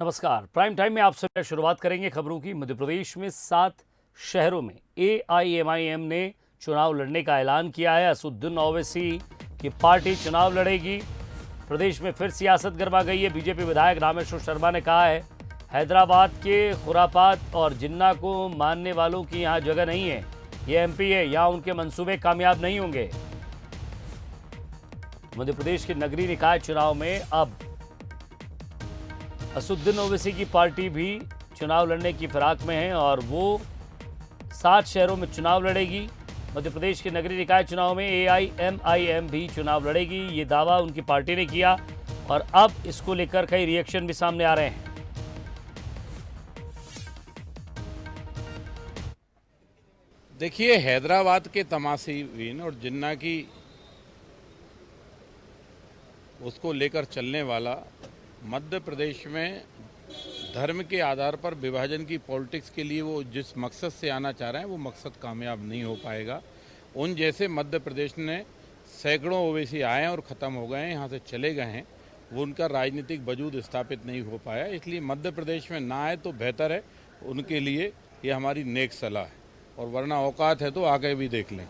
नमस्कार। Prime time में आप सभी शुरुआत करेंगे खबरों की। मध्य प्रदेश में 7 शहरों में एआईएमआईएम ने चुनाव लड़ने का ऐलान किया है। असदुद्दीन ओवैसी की पार्टी चुनाव लड़ेगी। प्रदेश में फिर सियासत गरमा गई है। बीजेपी विधायक रामेश्वर शर्मा ने कहा है, हैदराबाद के खुरापात और जिन्ना को मानने वालों की यहाँ जगह नहीं है। ये एमपी है, यहाँ उनके मंसूबे कामयाब नहीं होंगे। मध्य प्रदेश के नगरीय निकाय चुनाव में अब असदुद्दीन ओवैसी की पार्टी भी चुनाव लड़ने की फिराक में है और वो 7 शहरों में चुनाव लड़ेगी। मध्य प्रदेश के नगरीय निकाय चुनाव में एआईएमआईएम भी चुनाव लड़ेगी, ये दावा उनकी पार्टी ने किया और अब इसको लेकर कई रिएक्शन भी सामने आ रहे हैं। देखिए, हैदराबाद के तमाशीबीन और जिन्ना की उसको लेकर चलने वाला मध्य प्रदेश में धर्म के आधार पर विभाजन की पॉलिटिक्स के लिए वो जिस मकसद से आना चाह रहे हैं वो मकसद कामयाब नहीं हो पाएगा। उन जैसे मध्य प्रदेश ने सैकड़ों ओवैसी आए और ख़त्म हो गए हैं, यहाँ से चले गए हैं, वो उनका राजनीतिक वजूद स्थापित नहीं हो पाया। इसलिए मध्य प्रदेश में ना आए तो बेहतर है उनके लिए, ये हमारी नेक सलाह है। और वरना औकात है तो आगे भी देख लें।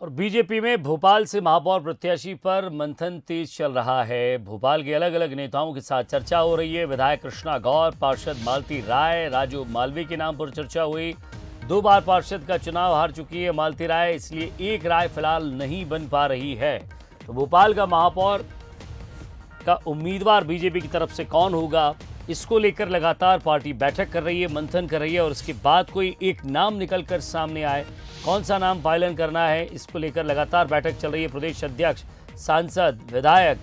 और बीजेपी में भोपाल से महापौर प्रत्याशी पर मंथन तेज चल रहा है। भोपाल के अलग अलग नेताओं के साथ चर्चा हो रही है। विधायक कृष्णा गौर, पार्षद मालती राय, राजू मालवी के नाम पर चर्चा हुई। 2 बार पार्षद का चुनाव हार चुकी है मालती राय, इसलिए एक राय फिलहाल नहीं बन पा रही है। तो भोपाल का महापौर का उम्मीदवार बीजेपी की तरफ से कौन होगा, इसको लेकर लगातार पार्टी बैठक कर रही है, मंथन कर रही है और इसके बाद कोई एक नाम निकल कर सामने आए, कौन सा नाम फाइनल करना है, इसको लेकर लगातार बैठक चल रही है। प्रदेश अध्यक्ष, सांसद, विधायक,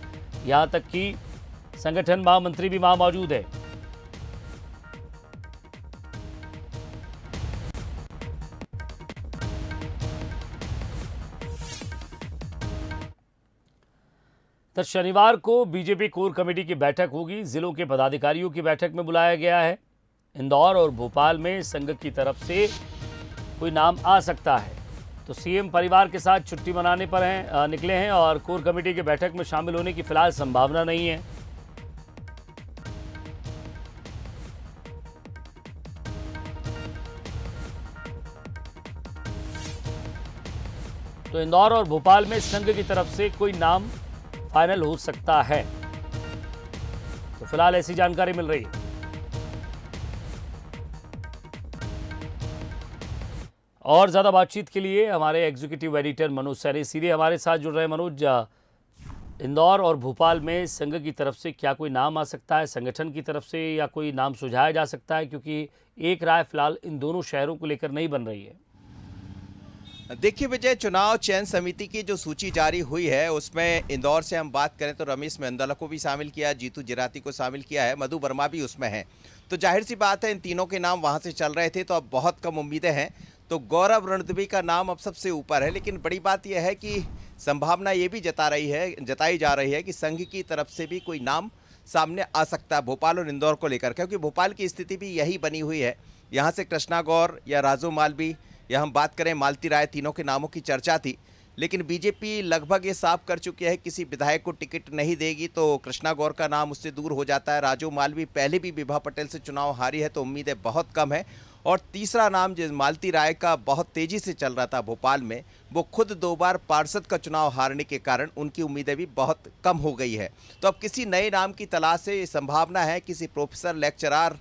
यहाँ तक कि संगठन महामंत्री भी वहां मौजूद है। तो शनिवार को बीजेपी कोर कमेटी की बैठक होगी। जिलों के पदाधिकारियों की बैठक में बुलाया गया है। इंदौर और भोपाल में संघ की तरफ से कोई नाम आ सकता है। तो सीएम परिवार के साथ छुट्टी मनाने पर निकले हैं और कोर कमेटी की बैठक में शामिल होने की फिलहाल संभावना नहीं है। तो इंदौर और भोपाल में संघ की तरफ से कोई नाम फाइनल हो सकता है। तो फिलहाल ऐसी जानकारी मिल रही है। और ज्यादा बातचीत के लिए हमारे एग्जीक्यूटिव एडिटर मनोज सैनी सीधे हमारे साथ जुड़ रहे हैं। मनोज, इंदौर और भोपाल में संघ की तरफ से क्या कोई नाम आ सकता है, संगठन की तरफ से, या कोई नाम सुझाया जा सकता है, क्योंकि एक राय फिलहाल इन दोनों शहरों को लेकर नहीं बन रही है। देखिए विजय, चुनाव चयन समिति की जो सूची जारी हुई है उसमें इंदौर से हम बात करें तो रमेश मेंदला को भी शामिल किया, जीतू जिराती को शामिल किया है, मधु वर्मा भी उसमें है। तो जाहिर सी बात है इन तीनों के नाम वहां से चल रहे थे, तो अब बहुत कम उम्मीदें हैं। तो गौरव रणदीवी का नाम अब सबसे ऊपर है, लेकिन बड़ी बात यह है कि संभावना ये भी जताई जा रही है कि संघ की तरफ से भी कोई नाम सामने आ सकता है भोपाल और इंदौर को लेकर, क्योंकि भोपाल की स्थिति भी यही बनी हुई है। यहाँ से कृष्णा गौर या राजू मालवी या हम बात करें मालती राय, तीनों के नामों की चर्चा थी, लेकिन बीजेपी लगभग ये साफ कर चुकी है किसी विधायक को टिकट नहीं देगी, तो कृष्णा गौर का नाम उससे दूर हो जाता है। राजू मालवी पहले भी विभा पटेल से चुनाव हारी है, तो उम्मीदें बहुत कम है। और तीसरा नाम जिस मालती राय का बहुत तेजी से चल रहा था भोपाल में, वो खुद 2 बार पार्षद का चुनाव हारने के कारण उनकी उम्मीदें भी बहुत कम हो गई है। तो अब किसी नए नाम की तलाश से संभावना है किसी प्रोफेसर लेक्चरर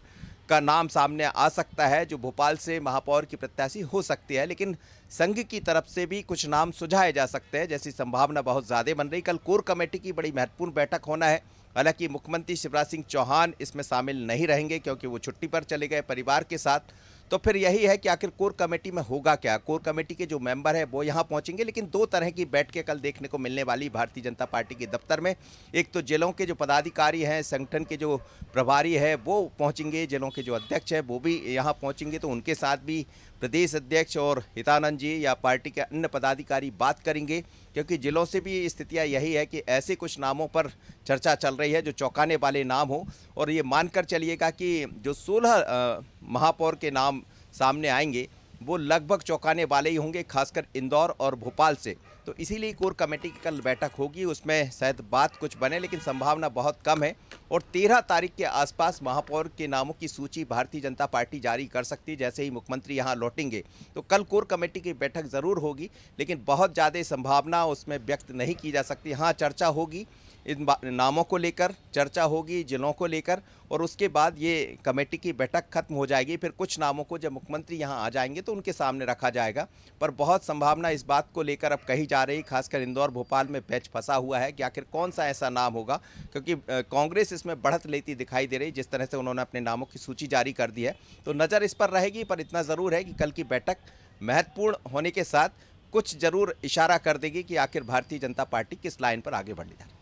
का नाम सामने आ सकता है जो भोपाल से महापौर की प्रत्याशी हो सकती है, लेकिन संघ की तरफ से भी कुछ नाम सुझाए जा सकते हैं, जैसी संभावना बहुत ज़्यादा बन रही। कल कोर कमेटी की बड़ी महत्वपूर्ण बैठक होना है। हालांकि मुख्यमंत्री शिवराज सिंह चौहान इसमें शामिल नहीं रहेंगे क्योंकि वो छुट्टी पर चले गए परिवार के साथ। तो फिर यही है कि आखिर कोर कमेटी में होगा क्या। कोर कमेटी के जो मेंबर है वो यहाँ पहुँचेंगे, लेकिन 2 तरह की बैठकें कल देखने को मिलने वाली भारतीय जनता पार्टी के दफ्तर में। एक तो जिलों के जो पदाधिकारी हैं, संगठन के जो प्रभारी है वो पहुँचेंगे, जिलों के जो अध्यक्ष हैं वो भी यहाँ पहुँचेंगे, तो उनके साथ भी प्रदेश अध्यक्ष और हितानंद जी या पार्टी के अन्य पदाधिकारी बात करेंगे, क्योंकि जिलों से भी स्थितियाँ यही है कि ऐसे कुछ नामों पर चर्चा चल रही है जो चौंकाने वाले नाम हो। और ये मानकर चलिएगा कि जो 16 महापौर के नाम सामने आएंगे वो लगभग चौंकाने वाले ही होंगे, खासकर इंदौर और भोपाल से। तो इसीलिए कोर कमेटी की कल बैठक होगी, उसमें शायद बात कुछ बने, लेकिन संभावना बहुत कम है और 13 तारीख के आसपास महापौर के नामों की सूची भारतीय जनता पार्टी जारी कर सकती है। जैसे ही मुख्यमंत्री यहाँ लौटेंगे तो कल कोर कमेटी की बैठक ज़रूर होगी, लेकिन बहुत ज़्यादा संभावना उसमें व्यक्त नहीं की जा सकती। हाँ, चर्चा होगी, इन नामों को लेकर चर्चा होगी, जिलों को लेकर, और उसके बाद ये कमेटी की बैठक खत्म हो जाएगी। फिर कुछ नामों को जब मुख्यमंत्री यहाँ आ जाएंगे तो उनके सामने रखा जाएगा। पर बहुत संभावना इस बात को लेकर अब कही जा रही, खासकर इंदौर भोपाल में पैच फंसा हुआ है कि आखिर कौन सा ऐसा नाम होगा, क्योंकि कांग्रेस इसमें बढ़त लेती दिखाई दे रही। जिस तरह से उन्होंने अपने नामों की सूची जारी कर दी है तो नज़र इस पर रहेगी। पर इतना ज़रूर है कि कल की बैठक महत्वपूर्ण होने के साथ कुछ ज़रूर इशारा कर देगी कि आखिर भारतीय जनता पार्टी किस लाइन पर आगे बढ़ने जा रही है।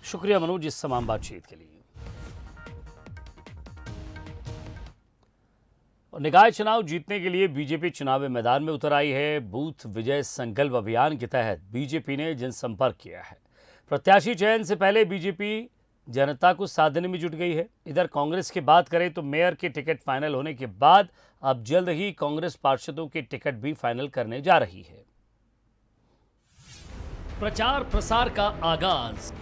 शुक्रिया मनोज इस तमाम बातचीत के लिए। और निकाय चुनाव जीतने के लिए बीजेपी चुनावी मैदान में उतर आई है। बूथ विजय संकल्प अभियान के तहत बीजेपी ने जनसंपर्क किया है। प्रत्याशी चयन से पहले बीजेपी जनता को साथ देने में जुट गई है। इधर कांग्रेस की बात करें तो मेयर के टिकट फाइनल होने के बाद अब जल्द ही कांग्रेस पार्षदों के टिकट भी फाइनल करने जा रही है। प्रचार प्रसार का आगाज,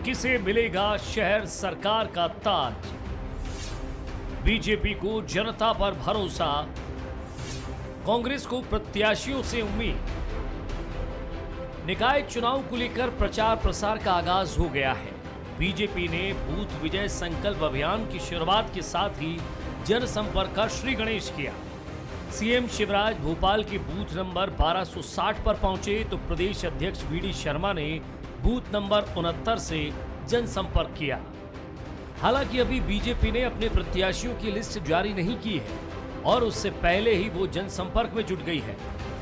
किसे मिलेगा शहर सरकार का ताज? बीजेपी को जनता पर भरोसा, कांग्रेस को प्रत्याशियों से उम्मीद। निकाय चुनाव को लेकर प्रचार प्रसार का आगाज हो गया है। बीजेपी ने बूथ विजय संकल्प अभियान की शुरुआत के साथ ही जनसंपर्क का श्री गणेश किया। सीएम शिवराज भोपाल के बूथ नंबर 1260 पर पहुंचे तो प्रदेश अध्यक्ष वीडी शर्मा ने बूथ नंबर 69 से जनसंपर्क किया। हालांकि अभी बीजेपी ने अपने प्रत्याशियों की लिस्ट जारी नहीं की है और उससे पहले ही वो जनसंपर्क में जुट गई है।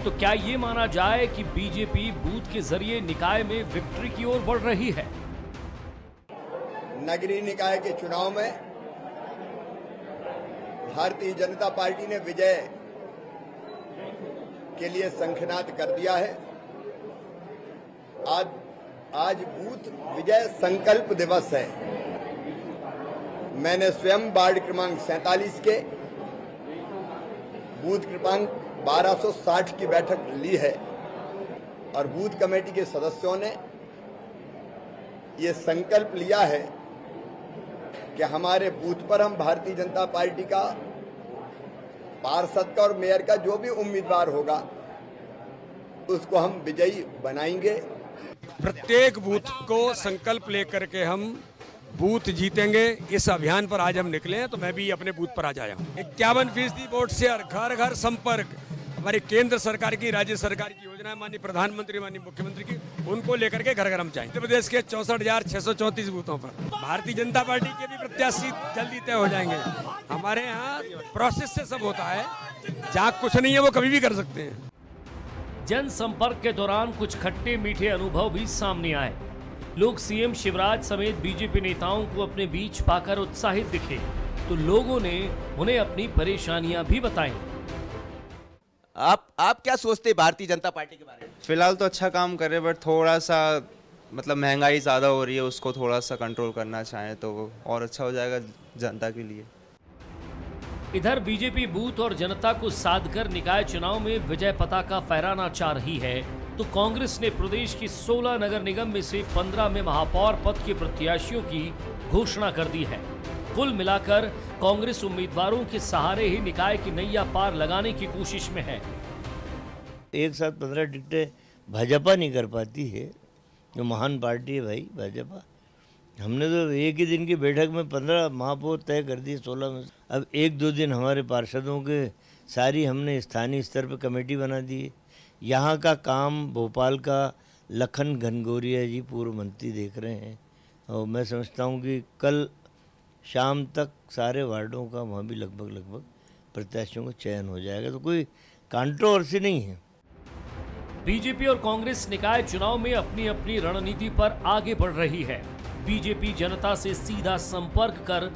तो क्या ये माना जाए कि बीजेपी बूथ के जरिए निकाय में विक्ट्री की ओर बढ़ रही है? नगरीय निकाय के चुनाव में भारतीय जनता पार्टी ने विजय के लिए शंखनाद कर दिया है। आज बूथ विजय संकल्प दिवस है। मैंने स्वयं वार्ड क्रमांक 47 के बूथ क्रमांक 1260 की बैठक ली है और बूथ कमेटी के सदस्यों ने ये संकल्प लिया है कि हमारे बूथ पर हम भारतीय जनता पार्टी का पार्षद का और मेयर का जो भी उम्मीदवार होगा उसको हम विजयी बनाएंगे। प्रत्येक बूथ को संकल्प लेकर के हम बूथ जीतेंगे। इस अभियान पर आज हम निकले हैं तो मैं भी अपने बूथ पर आज आया हूँ। 51% वोट शेयर, घर घर संपर्क, हमारी केंद्र सरकार की, राज्य सरकार की योजना, माननीय प्रधानमंत्री, माननीय मुख्यमंत्री की, उनको लेकर के घर घर हम जाएंगे। मध्य प्रदेश के 64,634 बूथों पर भारतीय जनता पार्टी के भी प्रत्याशी जल्दी तय हो जाएंगे। हमारे यहाँ प्रोसेस से सब होता है, जहाँ कुछ नहीं है वो कभी भी कर सकते हैं। जनसंपर्क के दौरान कुछ खट्टे मीठे अनुभव भी सामने आए। लोग सीएम शिवराज समेत बीजेपी नेताओं को अपने बीच पाकर उत्साहित दिखे तो लोगों ने उन्हें अपनी परेशानियां भी बताई। आप क्या सोचते हैं भारतीय जनता पार्टी के बारे में? फिलहाल तो अच्छा काम कर रहे हैं, बट थोड़ा सा मतलब महंगाई ज़्यादा हो रही है, उसको थोड़ा सा कंट्रोल करना चाहें तो और अच्छा हो जाएगा जनता के लिए। इधर बीजेपी बूथ और जनता को साध कर निकाय चुनाव में विजय पताका फहराना चाह रही है तो कांग्रेस ने प्रदेश की 16 नगर निगम में से 15 में महापौर पद के प्रत्याशियों की घोषणा कर दी है। कुल मिलाकर कांग्रेस उम्मीदवारों के सहारे ही निकाय की नैया पार लगाने की कोशिश में है। एक साथ 15 टिकटें भाजपा नहीं कर पाती है, जो महान पार्टी है भाई भाजपा। हमने तो एक ही दिन की बैठक में 15 महापौर तय कर दिए 16 में। अब 1-2 दिन हमारे पार्षदों के सारी हमने स्थानीय स्तर पर कमेटी बना दी है। यहाँ का काम भोपाल का लखन घनगोरिया जी पूर्व मंत्री देख रहे हैं और मैं समझता हूँ कि कल शाम तक सारे वार्डों का वहाँ भी लगभग प्रत्याशियों का चयन हो जाएगा, तो कोई कंट्रोवर्सी नहीं है। बीजेपी और कांग्रेस निकाय चुनाव में अपनी अपनी रणनीति पर आगे बढ़ रही है। बीजेपी जनता से सीधा संपर्क कर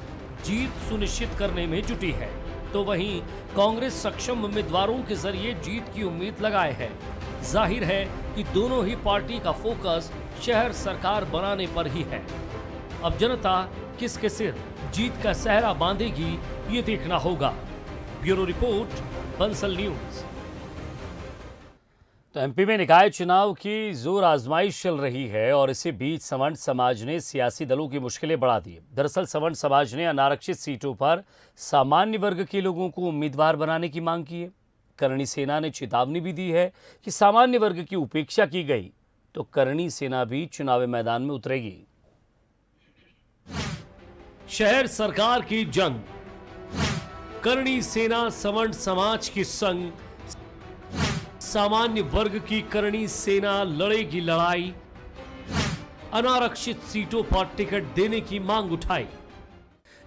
जीत सुनिश्चित करने में जुटी है तो वहीं कांग्रेस सक्षम उम्मीदवारों के जरिए जीत की उम्मीद लगाए है। जाहिर है कि दोनों ही पार्टी का फोकस शहर सरकार बनाने पर ही है। अब जनता किसके सिर जीत का सहरा बांधेगी ये देखना होगा। Bureau report, Bansal news. तो एमपी में निकाय चुनाव की जोर आजमाइश चल रही है और इसी बीच सवर्ण समाज ने सियासी दलों की मुश्किलें बढ़ा दी। दरअसल सवर्ण समाज ने अनारक्षित सीटों पर सामान्य वर्ग के लोगों को उम्मीदवार बनाने की मांग की है। करणी सेना ने चेतावनी भी दी है कि सामान्य वर्ग की उपेक्षा की गई तो करणी सेना भी चुनावी मैदान में उतरेगी। शहर सरकार की जंग, करणी सेना सवर्ण समाज की संग, सामान्य वर्ग की करणी सेना लड़ेगी लड़ाई, अनारक्षित सीटों पर टिकट देने की मांग उठाई।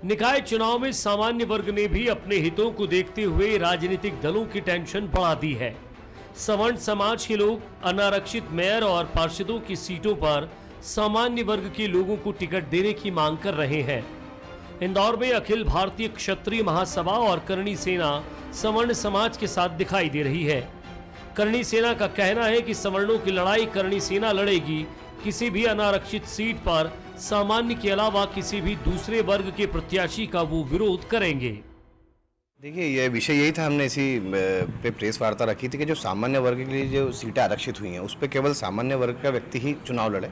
निकाय चुनाव में सामान्य वर्ग ने भी अपने हितों को देखते हुए राजनीतिक दलों की टेंशन बढ़ा दी है। सवर्ण समाज के लोग अनारक्षित मेयर और पार्षदों की सीटों पर सामान्य वर्ग के लोगों को टिकट देने की मांग कर रहे हैं। इंदौर में अखिल भारतीय क्षत्रिय महासभा और करणी सेना सवर्ण समाज के साथ दिखाई दे रही है। करणी सेना का कहना है कि सवर्णों की लड़ाई करणी सेना लड़ेगी। किसी भी अनारक्षित सीट पर सामान्य के अलावा किसी भी दूसरे वर्ग के प्रत्याशी का वो विरोध करेंगे। देखिए, ये विषय यही था, हमने इसी पे प्रेस वार्ता रखी थी कि जो सामान्य वर्ग के लिए जो सीटें आरक्षित हुई हैं उस पर केवल सामान्य वर्ग का व्यक्ति ही चुनाव लड़े।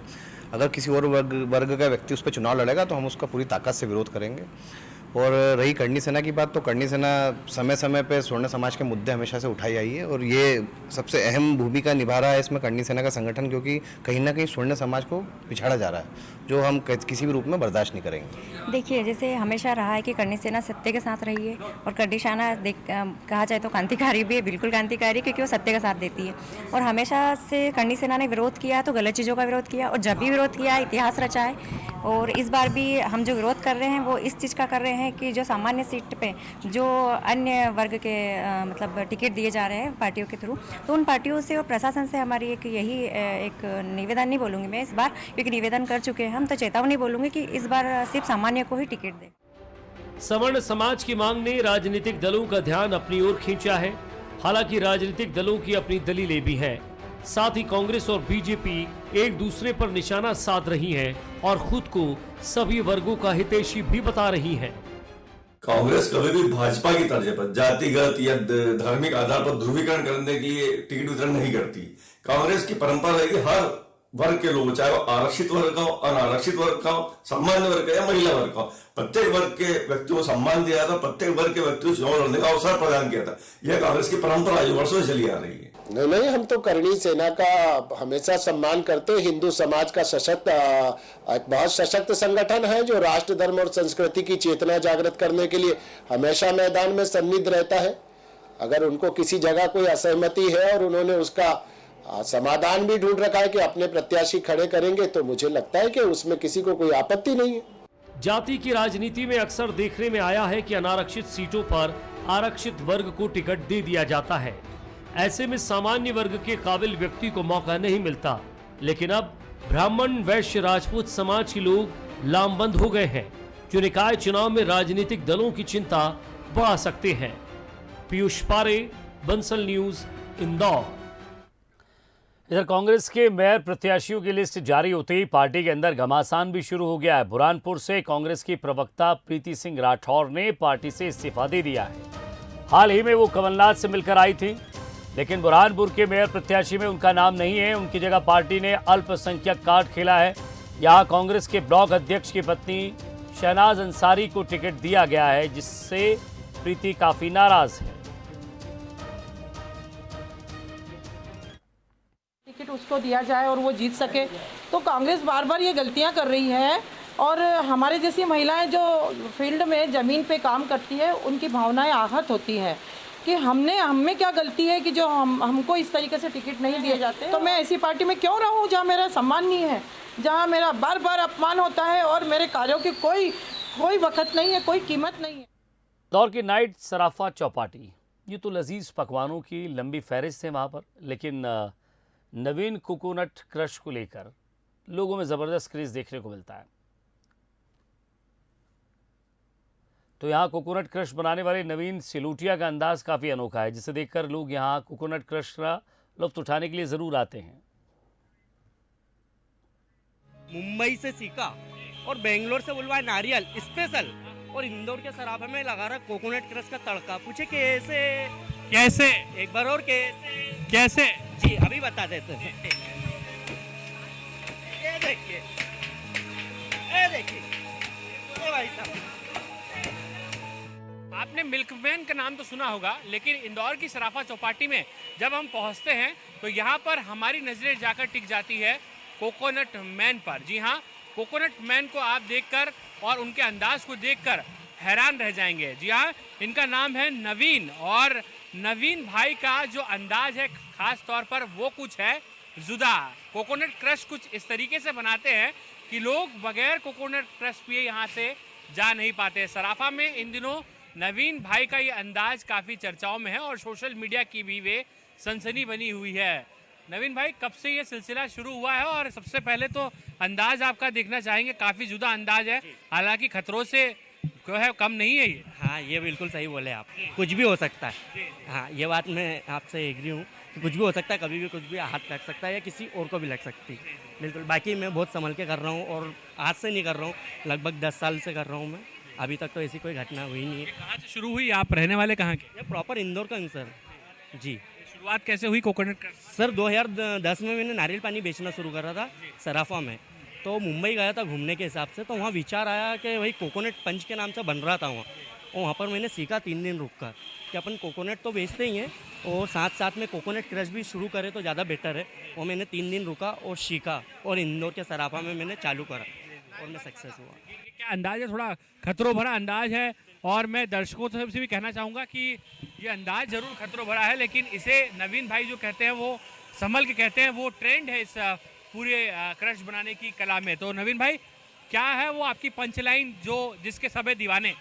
अगर किसी और वर्ग का व्यक्ति उस पर चुनाव लड़ेगा तो हम उसका पूरी ताकत से विरोध करेंगे। और रही करणी सेना की बात, तो करणी सेना समय समय पे स्वर्ण समाज के मुद्दे हमेशा से उठाई आई है और ये सबसे अहम भूमिका निभा रहा है इसमें करणी सेना का संगठन, क्योंकि कहीं ना कहीं स्वर्ण समाज को पिछाड़ा जा रहा है, जो हम किसी भी रूप में बर्दाश्त नहीं करेंगे। देखिए, जैसे हमेशा रहा है कि करणी सेना सत्य के साथ रही है और करणी सेना कहा जाए तो क्रांतिकारी भी है, बिल्कुल क्रांतिकारी, क्योंकि वो सत्य का साथ देती है। और हमेशा से करणी सेना ने विरोध किया तो गलत चीज़ों का विरोध किया, और जब भी विरोध किया इतिहास रचा है। और इस बार भी हम जो विरोध कर रहे हैं वो इस चीज़ का कर रहे हैं कि जो सामान्य सीट पे जो अन्य वर्ग के मतलब टिकट दिए जा रहे हैं पार्टियों के थ्रू, तो उन पार्टियों से और प्रशासन से हमारी एक निवेदन नहीं बोलूँगी मैं इस बार, क्योंकि निवेदन कर चुके हैं हम, तो चेतावनी बोलूँगी कि इस बार सिर्फ सामान्य को ही टिकट दें। सवर्ण समाज की मांग ने राजनीतिक दलों का ध्यान अपनी ओर खींचा है। हालांकि राजनीतिक दलों की अपनी दलीलें भी हैं। साथ ही कांग्रेस और बीजेपी एक दूसरे पर निशाना साध रही हैं और खुद को सभी वर्गों का हितैषी भी बता रही हैं। कांग्रेस कभी भी भाजपा की तर्ज पर जातिगत या धार्मिक आधार पर ध्रुवीकरण करने के लिए टिकट वितरण नहीं करती। कांग्रेस की परंपरा है कि हर वर्ग के लोग, चाहे वो आरक्षित वर्ग का हो, अनारक्षित वर्ग का हो, सामान्य वर्ग का या महिला वर्ग का हो, प्रत्येक वर्ग के व्यक्तियों को सम्मान दिया था, प्रत्येक वर्ग के व्यक्तियों को चुनाव लड़ने का अवसर प्रदान किया था। यह कांग्रेस की परंपरा जो वर्षों से चली आ रही है। नहीं, हम तो करणी सेना का हमेशा सम्मान करते हैं। हिंदू समाज का एक बहुत सशक्त संगठन है जो राष्ट्र, धर्म और संस्कृति की चेतना जागृत करने के लिए हमेशा मैदान में सन्निध रहता है। अगर उनको किसी जगह कोई असहमति है और उन्होंने उसका समाधान भी ढूंढ रखा है कि अपने प्रत्याशी खड़े करेंगे, तो मुझे लगता है कि उसमें किसी को कोई आपत्ति नहीं है। जाति की राजनीति में अक्सर देखने में आया है कि अनारक्षित सीटों पर आरक्षित वर्ग को टिकट दे दिया जाता है। ऐसे में सामान्य वर्ग के काबिल व्यक्ति को मौका नहीं मिलता। लेकिन अब ब्राह्मण, वैश्य, राजपूत समाज के लोग लामबंद हो गए हैं, जो निकाय चुनाव में राजनीतिक दलों की चिंता बढ़ा सकते हैं। पीयूष पारे, बंसल न्यूज, इंदौर। इधर कांग्रेस के मेयर प्रत्याशियों की लिस्ट जारी होते ही पार्टी के अंदर घमासान भी शुरू हो गया है। बुरहानपुर से कांग्रेस की प्रवक्ता प्रीति सिंह राठौर ने पार्टी से इस्तीफा दे दिया है। हाल ही में वो कमलनाथ से मिलकर आई थी, लेकिन बुरहानपुर के मेयर प्रत्याशी में उनका नाम नहीं है। उनकी जगह पार्टी ने अल्पसंख्यक कार्ड खेला है। यहाँ कांग्रेस के ब्लॉक अध्यक्ष की पत्नी शहनाज अंसारी को टिकट दिया गया है, जिससे प्रीति काफी नाराज है। टिकट उसको दिया जाए और वो जीत सके, तो कांग्रेस बार बार ये गलतियां कर रही है। और हमारे जैसी महिलाएं जो फील्ड में ज़मीन पे काम करती है, उनकी भावनाएं आहत होती है कि हमें क्या गलती है कि जो हमको इस तरीके से टिकट नहीं दिए जाते। तो मैं ऐसी पार्टी में क्यों रहूं जहां मेरा सम्मान नहीं है, जहां मेरा बार बार अपमान होता है और मेरे कार्यों की कोई वक्त नहीं है, कोई कीमत नहीं है। दौर की नाइट सराफा चौपाटी, ये तो लजीज पकवानों की लंबी फहरिस्त है वहाँ पर, लेकिन नवीन कोकोनट क्रश को लेकर लोगों में ज़बरदस्त क्रेज़ देखने को मिलता है। तो यहाँ कोकोनट क्रश बनाने वाले नवीन सिलूटिया का अंदाज काफ़ी अनोखा है, जिसे देखकर लोग यहाँ कोकोनट क्रश का लुत्फ़ उठाने के लिए ज़रूर आते हैं। मुंबई से सीखा और बेंगलोर से बुलवाया नारियल स्पेशल, और इंदौर के सराफे में लगा रहा कोकोनट क्रश का तड़का। पूछे कैसे एक बार और कैसे जी अभी बता देते हैं। ये देखिए, ये देखिए, ये भाई साहब। आपने मिल्कमैन का नाम तो सुना होगा, लेकिन इंदौर की सराफा चौपाटी में जब हम पहुंचते हैं तो यहाँ पर हमारी नजरें जाकर टिक जाती है कोकोनट मैन पर। जी हाँ, कोकोनट मैन को आप देखकर और उनके अंदाज को देखकर हैरान रह जाएंगे। जी हाँ, इनका नाम है नवीन, और नवीन भाई का जो अंदाज है खास तौर पर वो कुछ है जुदा। कोकोनट क्रश कुछ इस तरीके से बनाते हैं कि लोग बगैर कोकोनट क्रश पिए यहाँ से जा नहीं पाते। सराफा में इन दिनों नवीन भाई का ये अंदाज काफ़ी चर्चाओं में है और सोशल मीडिया की भी वे सनसनी बनी हुई है। नवीन भाई, कब से ये सिलसिला शुरू हुआ है? और सबसे पहले तो अंदाज आपका देखना चाहेंगे, काफ़ी जुदा अंदाज है, हालांकि खतरों से जो है कम नहीं है ये। हाँ, ये बिल्कुल सही बोले आप, कुछ भी हो सकता है। हाँ, ये बात मैं आपसे एग्री हूँ कि कुछ भी हो सकता है, कभी भी कुछ भी हाथ लग सकता है या किसी और को भी लग सकती है। बिल्कुल, बाकी मैं बहुत संभल के कर रहा हूँ और आज से नहीं कर रहा हूँ, लगभग 10 साल से कर रहा हूँ मैं। अभी तक तो ऐसी कोई घटना हुई नहीं है। कहाँ से शुरू हुई? आप रहने वाले कहाँ के? ये प्रॉपर इंदौर का हूँ सर जी। शुरुआत कैसे हुई कोकोनट क्रश? सर 2010 में मैंने नारियल पानी बेचना शुरू करा था सराफा में। तो मुंबई गया था घूमने के हिसाब से, तो वहाँ विचार आया कि भाई कोकोनट पंच के नाम से बन रहा था वहाँ, और वहाँ पर मैंने सीखा 3 दिन रुक कर कि अपन कोकोनट तो बेचते ही हैं और साथ साथ में कोकोनट क्रश भी शुरू करें तो ज़्यादा बेटर है। और मैंने 3 दिन रुका और सीखा और इंदौर के सराफा में मैंने चालू करा और मैं सक्सेस हुआ। क्या अंदाज है? थोड़ा खतरों भरा अंदाज है, और मैं दर्शकों से भी कहना चाहूँगा कि ये अंदाज जरूर खतरों भरा है, लेकिन इसे नवीन भाई जो कहते हैं वो संभल के कहते हैं। वो ट्रेंड है इस पूरे क्रश बनाने की कला में। तो नवीन भाई, क्या है वो आपकी पंच लाइन जो जिसके सबे दीवाने?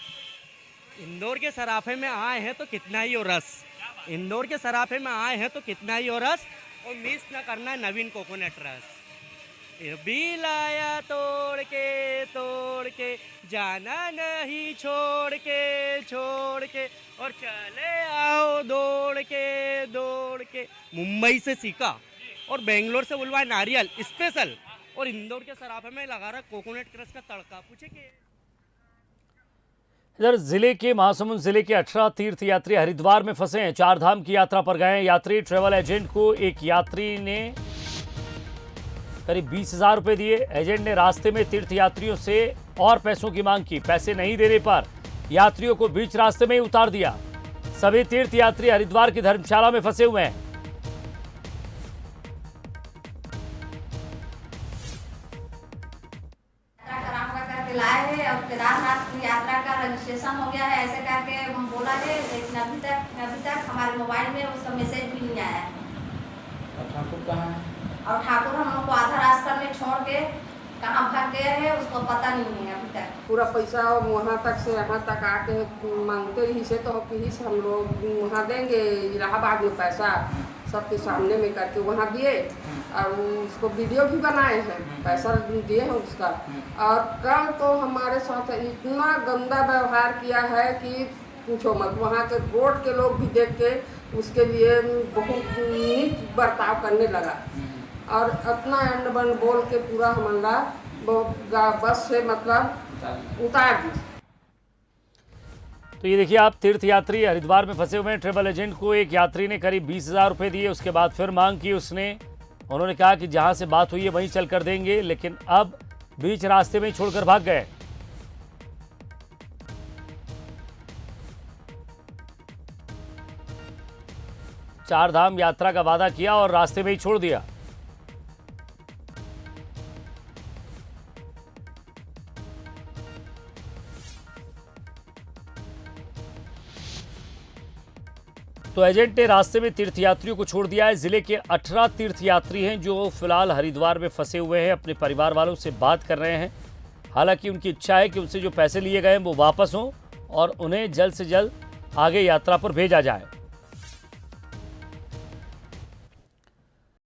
इंदौर के सराफे में आए हैं तो कितना ही और रस, इंदौर के सराफे में आए हैं तो कितना ही और रस, और मिस न करना है नवीन कोकोनट रस। ये भी लाया तोड़ के जाना नहीं छोड़ के और चले आओ दौड़ के। मुंबई से सीखा और बेंगलोर से बुलवाया नारियल स्पेशल, और इंदौर के सराफे में लगा रहा कोकोनट क्रश का तड़का। पूछे कि इधर जिले के महासमुंद जिले के 18 तीर्थ यात्री हरिद्वार में फंसे हैं। 4 धाम की यात्रा पर गए यात्री। ट्रैवल एजेंट को एक यात्री ने करीब 20,000 रुपए दिए। एजेंट ने रास्ते में तीर्थ यात्रियों से और पैसों की मांग की। पैसे नहीं देने पर यात्रियों को बीच रास्ते में ही उतार दिया। सभी तीर्थ यात्री हरिद्वार की धर्मशाला में फंसे हुए हैं। लाए हैं और केदारनाथ की यात्रा का रजिस्ट्रेशन हो गया है ऐसे करके हम बोला है, लेकिन अभी तक हमारे मोबाइल में उसका मैसेज भी नहीं आया है। और ठाकुर कहाँ है? और ठाकुर हम लोग को आधा रास्ता में छोड़ के कहाँ भाग गए हैं उसको पता नहीं है अभी तक। पूरा पैसा वहाँ तक से यहाँ तक आके मांगते ही से तो हम लोग वहाँ देंगे इलाहाबाद में पैसा सबके सामने में करके वहाँ दिए और उसको वीडियो भी बनाए हैं, पैसा दिए हैं उसका। और कल तो हमारे साथ इतना गंदा व्यवहार किया है कि पूछो मत। वहाँ के रोड के लोग भी देख के उसके लिए बहुत नीच बर्ताव करने लगा और अपना एंड बन बोल के पूरा हमारा बस से मतलब उतार दी। तो ये देखिए आप, तीर्थ यात्री हरिद्वार में फंसे हुए हैं। ट्रैवल एजेंट को एक यात्री ने करीब 20,000 रुपए दिए। उसके बाद फिर मांग की उसने। उन्होंने कहा कि जहां से बात हुई है वहीं चल कर देंगे, लेकिन अब बीच रास्ते में ही छोड़कर भाग गए। चार धाम यात्रा का वादा किया और रास्ते में ही छोड़ दिया। तो एजेंट ने रास्ते में तीर्थयात्रियों को छोड़ दिया है। जिले के 18 तीर्थयात्री हैं जो फिलहाल हरिद्वार में फंसे हुए हैं। अपने परिवार वालों से बात कर रहे हैं। हालांकि उनकी इच्छा है कि उनसे जो पैसे लिए गए हैं वो वापस हों और उन्हें जल्द से जल्द आगे यात्रा पर भेजा जाए।